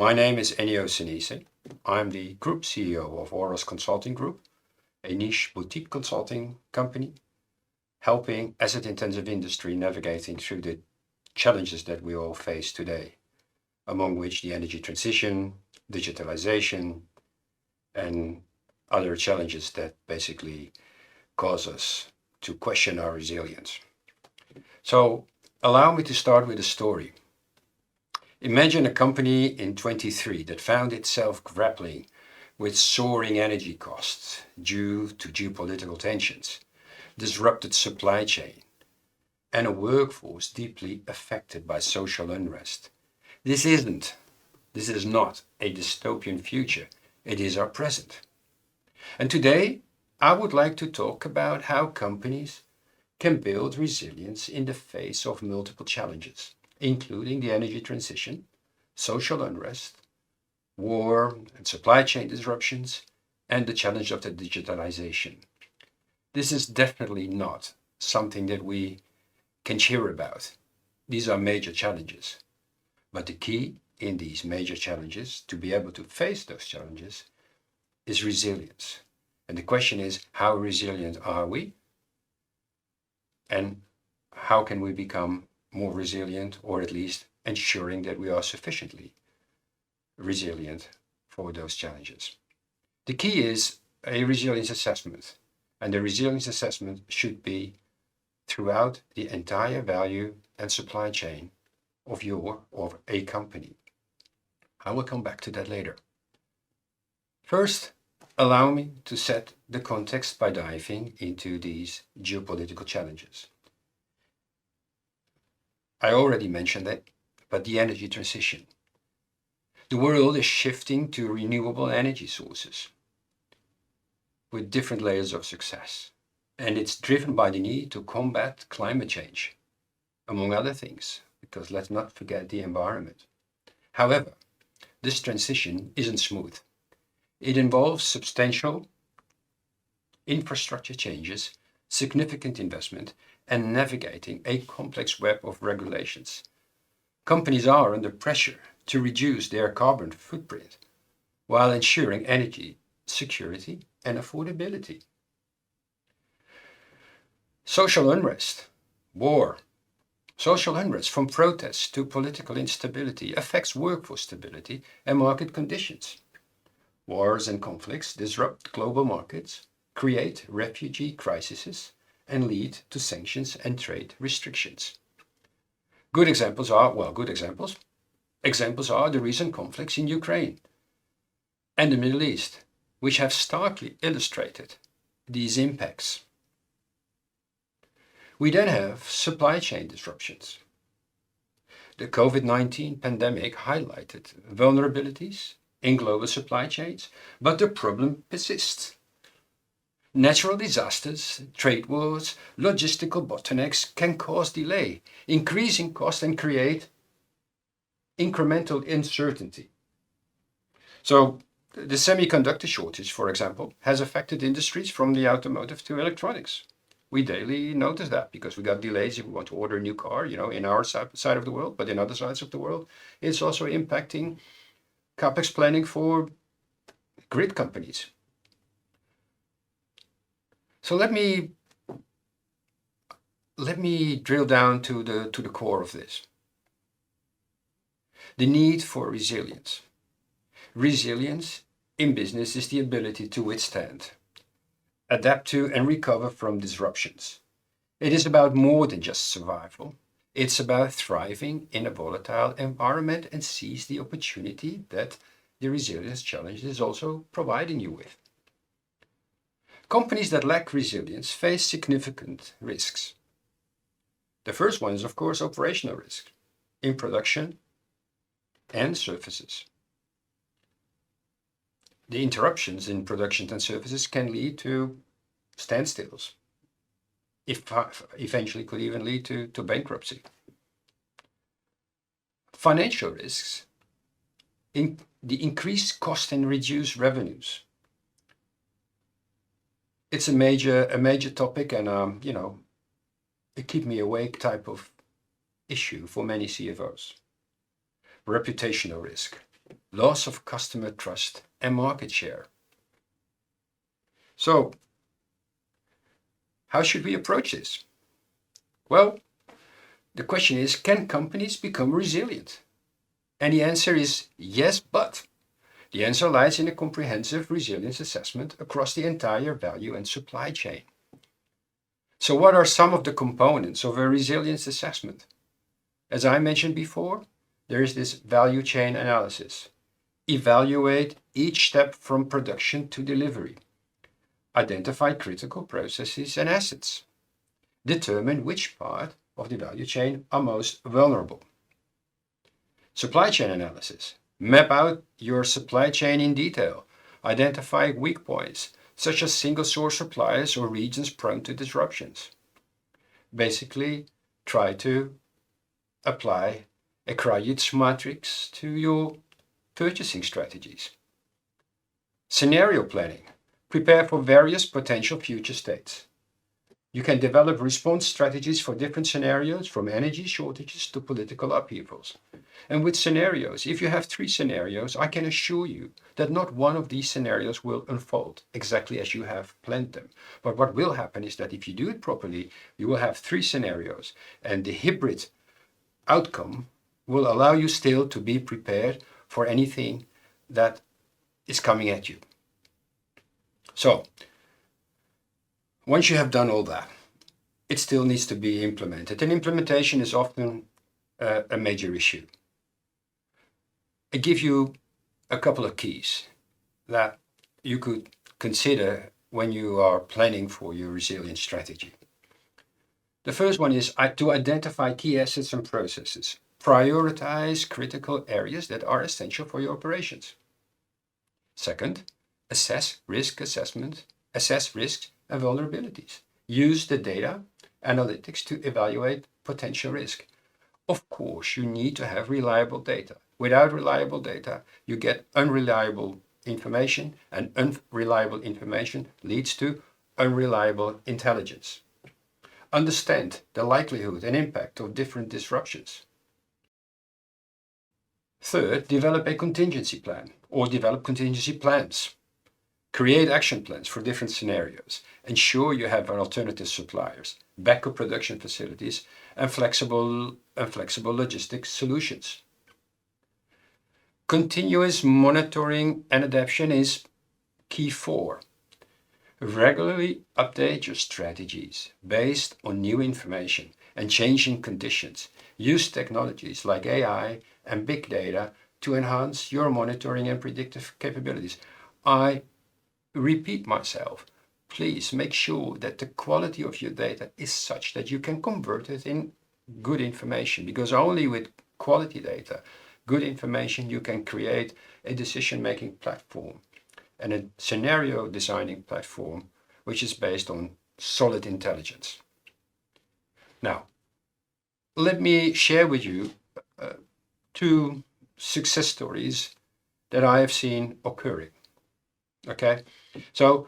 My name is Ennio Senese. I'm the Group CEO of Oros Consulting Group, a niche boutique consulting company helping asset-intensive industry navigating through the challenges that we all face today, among which the energy transition, digitalization, and other challenges that basically cause us to question our resilience. So allow me to start with a story. Imagine a company in 23 that found itself grappling with soaring energy costs due to geopolitical tensions, disrupted supply chain, and a workforce deeply affected by social unrest. This is not a dystopian future. It is our present. And today, I would like to talk about how companies can build resilience in the face of multiple challenges, including the energy transition, social unrest, war and supply chain disruptions, and the challenge of the digitalization. This is definitely not something that we can cheer about. These are major challenges. But the key in these major challenges, to be able to face those challenges, is resilience. And the question is, how resilient are we? And how can we become more resilient, or at least ensuring that we are sufficiently resilient for those challenges? The key is a resilience assessment. And the resilience assessment should be throughout the entire value and supply chain of a company. I will come back to that later. First, allow me to set the context by diving into these geopolitical challenges. I already mentioned that, but the energy transition. The world is shifting to renewable energy sources with different layers of success. And it's driven by the need to combat climate change, among other things, because let's not forget the environment. However, this transition isn't smooth. It involves substantial infrastructure changes, significant investment, and navigating a complex web of regulations. Companies are under pressure to reduce their carbon footprint while ensuring energy security and affordability. Social unrest, war. Social unrest, from protests to political instability, affects workforce stability and market conditions. Wars and conflicts disrupt global markets, create refugee crises, and lead to sanctions and trade restrictions. Examples are the recent conflicts in Ukraine and the Middle East, which have starkly illustrated these impacts. We then have supply chain disruptions. The COVID-19 pandemic highlighted vulnerabilities in global supply chains, but the problem persists. Natural disasters, trade wars, logistical bottlenecks can cause delay, increasing cost, and create incremental uncertainty. So, the semiconductor shortage, for example, has affected industries from the automotive to electronics. We daily notice that because we got delays if we want to order a new car, in our side of the world, but in other sides of the world, it's also impacting CapEx planning for grid companies. So let me drill down to the core of this. The need for resilience. Resilience in business is the ability to withstand, adapt to, and recover from disruptions. It is about more than just survival. It's about thriving in a volatile environment and seize the opportunity that the resilience challenge is also providing you with. Companies that lack resilience face significant risks. The first one is, of course, operational risk in production and services. The interruptions in production and services can lead to standstills, eventually could even lead to bankruptcy. Financial risks, in the increased cost and reduced revenues. It's a major topic, and a keep me awake type of issue for many CFOs. Reputational risk. loss of customer trust and market share. So, how should we approach this? Well, the question is, can companies become resilient? And the answer is yes, but. The answer lies in a comprehensive resilience assessment across the entire value and supply chain. So what are some of the components of a resilience assessment? As I mentioned before, there is this value chain analysis. Evaluate each step from production to delivery. Identify critical processes and assets. Determine which part of the value chain are most vulnerable. Supply chain analysis. Map out your supply chain in detail. Identify weak points, such as single-source suppliers or regions prone to disruptions. Basically, try to apply a Krajic's matrix to your purchasing strategies. Scenario planning. Prepare for various potential future states. You can develop response strategies for different scenarios, from energy shortages to political upheavals. And with scenarios, if you have 3 scenarios, I can assure you that not one of these scenarios will unfold exactly as you have planned them. But what will happen is that if you do it properly, you will have 3 scenarios, and the hybrid outcome will allow you still to be prepared for anything that is coming at you. So, once you have done all that, it still needs to be implemented. And implementation is often a major issue. I give you a couple of keys that you could consider when you are planning for your resilience strategy. The first one is to identify key assets and processes. Prioritize critical areas that are essential for your operations. Second, assess risks and vulnerabilities. Use the data analytics to evaluate potential risk. Of course, you need to have reliable data. Without reliable data, you get unreliable information, and unreliable information leads to unreliable intelligence. Understand the likelihood and impact of different disruptions. Third, develop a contingency plan or develop contingency plans. Create action plans for different scenarios. Ensure you have alternative suppliers, backup production facilities, and flexible logistics solutions. Continuous monitoring and adaptation is key 4. Regularly update your strategies based on new information and changing conditions. Use technologies like AI and big data to enhance your monitoring and predictive capabilities. I repeat myself, please make sure that the quality of your data is such that you can convert it in good information, because only with quality data, good information, you can create a decision-making platform and a scenario designing platform which is based on solid intelligence. Now, let me share with you 2 success stories that I have seen occurring. Okay, so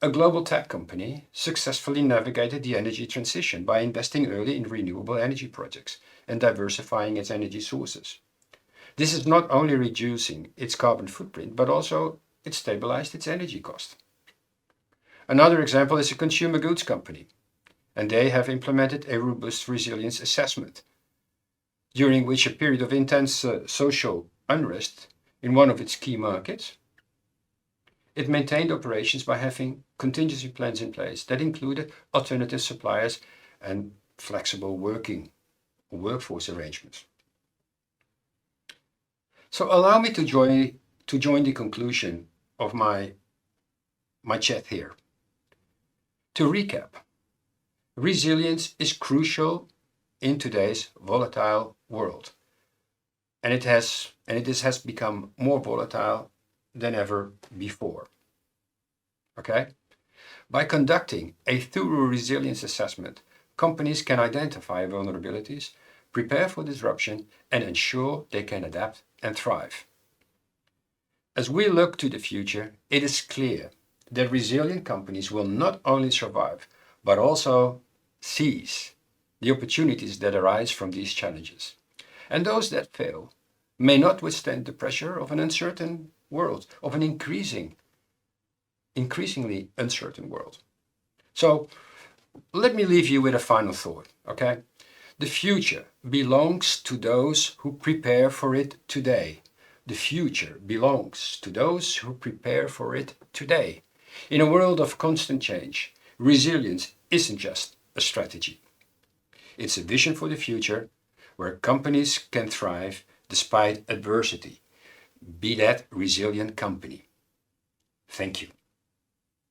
a global tech company successfully navigated the energy transition by investing early in renewable energy projects and diversifying its energy sources. This is not only reducing its carbon footprint, but also it stabilized its energy cost. Another example is a consumer goods company, and they have implemented a robust resilience assessment, during which a period of intense social unrest in one of its key markets, it maintained operations by having contingency plans in place that included alternative suppliers and flexible workforce arrangements. So allow me to join the conclusion of my chat here. To recap, resilience is crucial in today's volatile world, and it has become more volatile than ever before. Okay? By conducting a thorough resilience assessment, companies can identify vulnerabilities, prepare for disruption, and ensure they can adapt and thrive. As we look to the future, it is clear that resilient companies will not only survive, but also seize the opportunities that arise from these challenges. And those that fail may not withstand the pressure of an uncertain world, of an increasingly uncertain world. So let me leave you with a final thought, okay? The future belongs to those who prepare for it today. The future belongs to those who prepare for it today. In a world of constant change, resilience isn't just a strategy. It's a vision for the future where companies can thrive despite adversity. Be that resilient company. Thank you.